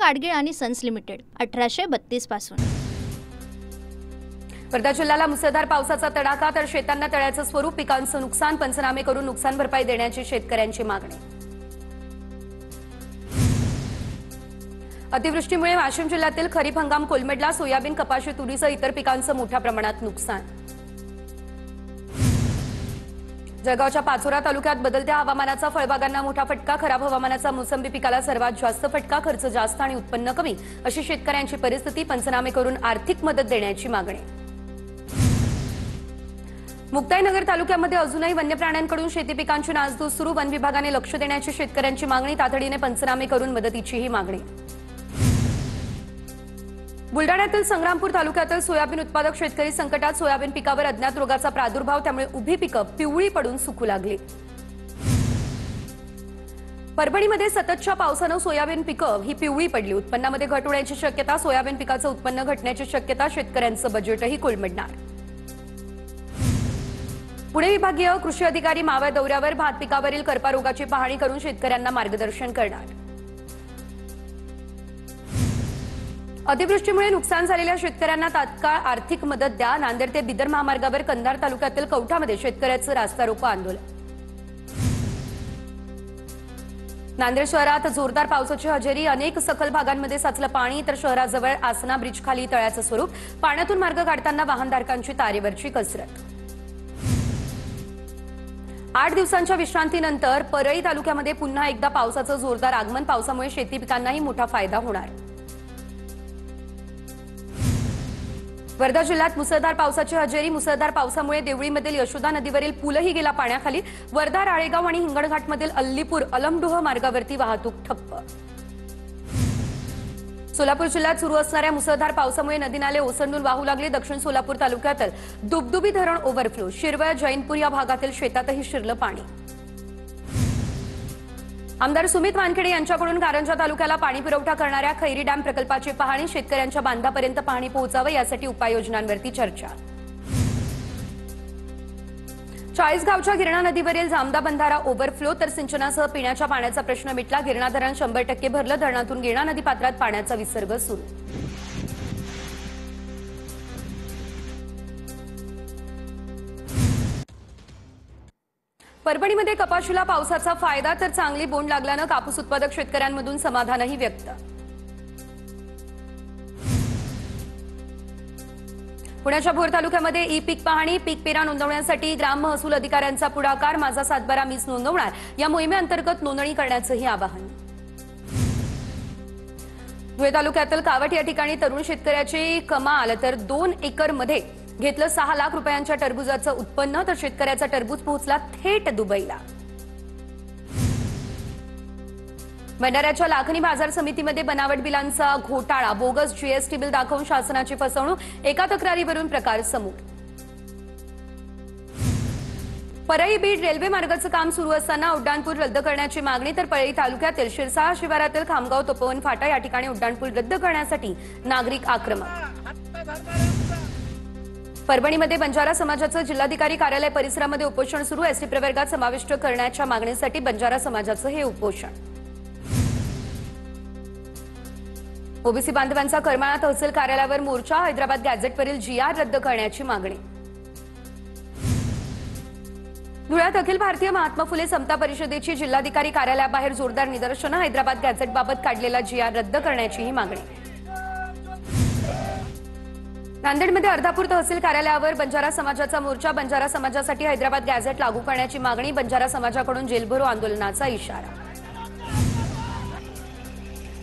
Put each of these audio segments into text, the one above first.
गाडगीळ आणि sons limited 1832 पासून। वर्धा जिल्ह्याला मुसळधार पावसाचा तडाखा तर शेतांना तळ्याचं स्वरूप, पिकांचं नुकसान, पंचनामे करून नुकसान भरपाई देण्याची शेतकऱ्यांची मागणी। अतिवृष्टीमुळे वाशिम जिल्ह्यातील खरीप हंगाम कोलमडला, सोयाबीन, कपाशी, तुरीसह इतर पिकांचं मोठ्या प्रमाणात नुकसान। जळगावच्या पाचोरा तालुक्यात बदलत्या हवामानाचा फळबागांना मोठा फटका, खराब हवामानाचा मोसंबी पिकाला सर्वात जास्त फटका, खर्च जास्त आणि उत्पन्न कमी अशी शेतकऱ्यांची परिस्थिती, पंचनामे करून आर्थिक मदत देण्याची मागणी। मुक्ताईनगर तालुक्यामध्ये अजूनही वन्य प्राण्यांकडून शेती पिकांची नासधूस सुरू, वन विभागाने लक्ष देण्याची शेतकऱ्यांची मागणी, तातडीने पंचनामे करून मदतीचीही मागणी। बुलडाण्यातील संग्रामपूर तालुक्यातील सोयाबीन उत्पादक शेतकरी संकटात, सोयाबीन पिकावर अज्ञात रोगाचा प्रादुर्भाव, त्यामुळे उभी पिकं पिवळी पडून सुकू लागली। परभणीमध्ये सततच्या पावसानं सोयाबीन पिकं ही पिवळी पडली, उत्पन्नामध्ये घट होण्याची शक्यता, सोयाबीन पिकाचं उत्पन्न घटण्याची शक्यता, शेतकऱ्यांचं बजेटही कोलमडणार। पुणे विभागीय कृषी अधिकारी मावळ दौऱ्यावर, भात पिकावरील करपा रोगाची पाहणी करून शेतकऱ्यांना मार्गदर्शन करणार। अतिवृष्टीमुळे नुकसान झालेल्या शेतकऱ्यांना तात्काळ आर्थिक मदत द्या, नांदेड ते बिदर महामार्गावर कंधार तालुक्यातील कवठामध्ये शेतकऱ्याचं रास्ता रोको आंदोलन। नांदेड शहरात जोरदार पावसाची हजेरी, अनेक सखल भागांमध्ये साचलं पाणी, तर शहराजवळ आसना ब्रिज खाली तळ्याचं स्वरूप, पाण्यातून मार्ग काढताना वाहनधारकांची तारेवरची कसरत। 8 दिवसांच्या विश्रांतीनंतर परळी तालुक्यामध्ये पुन्हा एकदा पावसाचं जोरदार आगमन, पावसामुळे शेती पिकांनाही मोठा फायदा होणार। वर्धा जिल्ह्यात मुसळधार पावसाची हजेरी, मुसळधार पावसामुळे देवळीमधील यशोदा नदीवरील पूलही गेला पाण्याखाली, वर्धा राळेगाव आणि हिंगणघाटमधील अल्लीपूर अलमडोह मार्गावरती वाहतूक ठप्प। सोलापूर जिल्ह्यात सुरू असणाऱ्या मुसळधार पावसामुळे नदी नाले ओसंडून वाहू लागले, दक्षिण सोलापूर तालुक्यातील दुबदुबी धरण ओव्हरफ्लो, शिरवळ जैनपूर या भागातील शेतातही शिरलं पाणी। आमदार सुमित वानखेडे यांच्याकडून कारंजा तालुक्याला पाणी पुरवठा करणाऱ्या खैरी डॅम प्रकल्पाची पाहणी, शेतकऱ्यांच्या बांधापर्यंत पाणी पोहोचावं यासाठी उपाययोजनांवरती चर्चा। चाळीसगावच्या गिरणा नदीवरील जामदा बंधारा ओव्हरफ्लो, तर सिंचनासह पिण्याच्या पाण्याचा प्रश्न मिटला, गिरणा धरण 100% भरलं, धरणातून गिरणा नदी पात्रात पाण्याचा विसर्ग सुरू। परभणीमध्ये कपाशीला पावसाचा फायदा, तर चांगली बोंड लागल्यानं कापूस उत्पादक शेतकऱ्यांमधून समाधानही व्यक्त। पुण्याच्या भोर तालुक्यामध्ये ई पीक पाहणी, पीक पेरा नोंदवण्यासाठी ग्राम महसूल अधिकाऱ्यांचा पुढाकार, माझा सातबारा मीच नोंदवणार या मोहिमेअंतर्गत नोंदणी करण्याचंही आवाहन। धुळे तालुक्यातील कावट या ठिकाणी तरुण शेतकऱ्याची कमाल, तर 2 एकरमध्ये घेतलं 6 लाख रुपयांच्या टरबूजाचं उत्पन्न, तर शेतकऱ्याचा टरबूज पोहोचला थेट दुबईला। भंडाऱ्याच्या लाखनी बाजार समितीमध्ये बनावट बिलांचा घोटाळा, बोगस जीएसटी बिल दाखवून शासनाची फसवणूक, एका तक्रारीवरून प्रकार समोर। परळी बीड रेल्वे मार्गाचं काम सुरू असताना उड्डाणपूल रद्द करण्याची मागणी, तर परळी तालुक्यातील शिरसाळा शिवारातील खामगाव तपोवन फाटा या ठिकाणी उड्डाणपूल रद्द करण्यासाठी नागरिक आक्रमक। परभणीमध्ये बंजारा समाजाचं जिल्हाधिकारी कार्यालय परिसरामध्ये उपोषण सुरू, एसटी प्रवर्गात समाविष्ट करण्याच्या मागणीसाठी बंजारा समाजाचं हे उपोषण। ओबीसी बांधवांचा करमाळा तहसील कार्यालयावर मोर्चा, हैदराबाद गॅझेटवरील जीआर रद्द करण्याची मागणी। धुळ्यात अखिल भारतीय महात्मा फुले समता परिषदेची जिल्हाधिकारी कार्यालयाबाहेर जोरदार निदर्शनं, हैदराबाद गॅझेटबाबत काढलेला जीआर रद्द करण्याचीही मागणी। नांदेडमध्ये अर्धापूर तहसील कार्यालयावर बंजारा समाजाचा मोर्चा, बंजारा समाजासाठी हैदराबाद गॅझेट लागू करण्याची मागणी, बंजारा समाजाकडून जेलभरो आंदोलनाचा इशारा।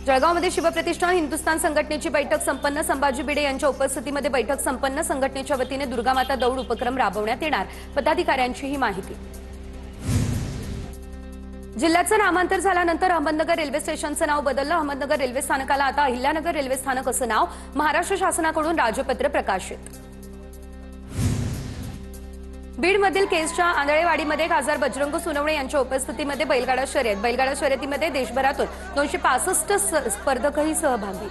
जळगावमध्ये शिवप्रतिष्ठान हिंदुस्थान संघटनेची बैठक संपन्न, संभाजी भिडे यांच्या उपस्थितीमध्ये बैठक संपन्न, संघटनेच्या वतीने दुर्गामाता दौड उपक्रम राबवण्यात येणार, पदाधिकाऱ्यांची ही माहिती। जिल्ह्याचं नामांतर झाल्यानंतर अहमदनगर रेल्वे स्टेशनचं नाव बदललं, अहमदनगर रेल्वे स्थानकाला आता अहिल्यानगर रेल्वे स्थानक असं नाव, महाराष्ट्र शासनाकडून राजपत्र प्रकाशित। बीडमधील केसच्या आंधळेवाडीमध्ये खासदार बजरंग सोनवणे यांच्या उपस्थितीमध्ये बैलगाडा शर्यत, बैलगाडा शर्यतीमध्ये देशभरातून 265 स्पर्धकही सहभागी।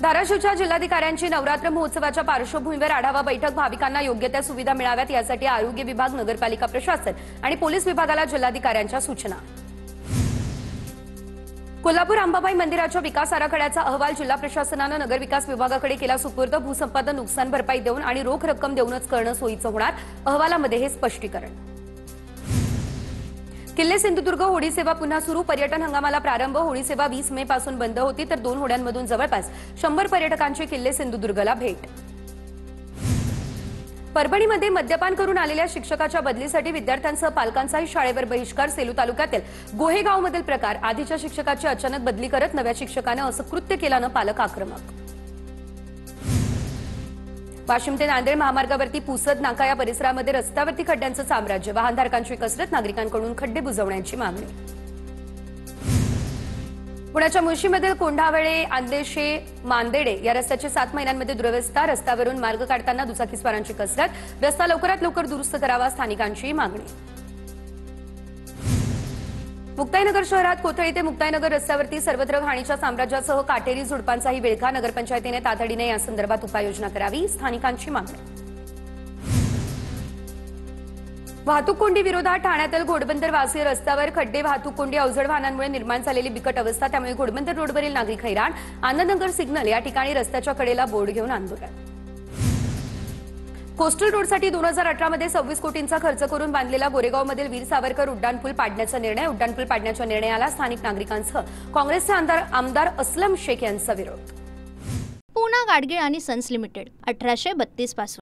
धाराशिवच्या जिल्हाधिकाऱ्यांची नवरात्र महोत्सवाच्या पार्श्वभूमीवर आढावा बैठक, भाविकांना योग्य त्या सुविधा मिळाव्यात यासाठी आरोग्य विभाग, नगरपालिका प्रशासन आणि पोलीस विभागाला जिल्हाधिकाऱ्यांच्या सूचना। कोल्हापूर अंबाबाई मंदिराच्या विकास आराखड्याचा अहवाल जिल्हा प्रशासनानं नगरविकास विभागाकडे केला सुपूर्द. भूसंपादन नुकसान भरपाई देऊन आणि रोख रक्कम देऊनच करणं सोयीचं होणार. अहवालामध्ये हे स्पष्टीकरण. किल्ले सिंधुदुर्ग होडी सेवा पुन्हा सुरू. पर्यटन हंगामाला प्रारंभ. होडी सेवा 20 मे पासून बंद होती, तर 2 होड्यांमधून जवळपास 100 पर्यटकांची किल्ले सिंधुदुर्गला भेट. परभणीमध्ये मद्यपान करून आलेल्या शिक्षकाच्या बदलीसाठी विद्यार्थ्यांसह पालकांचाही शाळेवर बहिष्कार. सेलू तालुक्यातील गोहेगावमधील प्रकार. आधीच्या शिक्षकाची अचानक बदली करत नव्या शिक्षकानं असं कृत्य केल्यानं पालक आक्रमक. वाशिम ते नांदेड महामार्गावरती पुसद नाका या परिसरामध्ये रस्त्यावरती खड्ड्यांचं साम्राज्य. वाहनधारकांची कसरत. नागरिकांकडून खड्डे बुजवण्याची मागणी. पुण्याच्या मुळशीमधील कोंढावळे आंदेशे मांदेडे या रस्त्याची 7 महिन्यांमध्ये दुरवस्था. रस्त्यावरून मार्ग काढताना दुचाकीस्वारांची कसरत. रस्ता लवकरात लवकर दुरुस्त करावा. स्थानिकांची मागणी. मुक्ताईनगर शहरात कोथळी ते मुक्ताईनगर रस्त्यावरती सर्वत्र घाणीच्या साम्राज्यासह काटेरी झुडपांचाही विळखा. नगरपंचायतीने तातडीने यासंदर्भात उपाययोजना करावी. स्थानिकांची मागणी. वाहतूक कोंडी विरोधात ठाण्यातील घोडबंदर वासी रस्त्यावर खड्डे. वाहतूक कोंडी. अवजड वाहनांमुळे निर्माण झालेली बिकट अवस्था. त्यामुळे घोडबंदर रोडवरील नागरिक हैराण. आनंदनगर सिग्नल या ठिकाणी रस्त्याच्या कडेला बोर्ड घेऊन आंदोलन. कोस्टल रोडसाठी 2018 मध्ये 26 कोटींचा खर्च करून बांधलेला गोरेगावमधील वीर सावरकर उड्डाणपूल पाडण्याचा निर्णय. उड्डाणपूल पाडण्याच्या निर्णयाला स्थानिक नागरिकांसह काँग्रेसचे आमदार असलम शेख यांचा विरोध. पूना गाडगीळ आणि सन्स लिमिटेड 1832 पासून.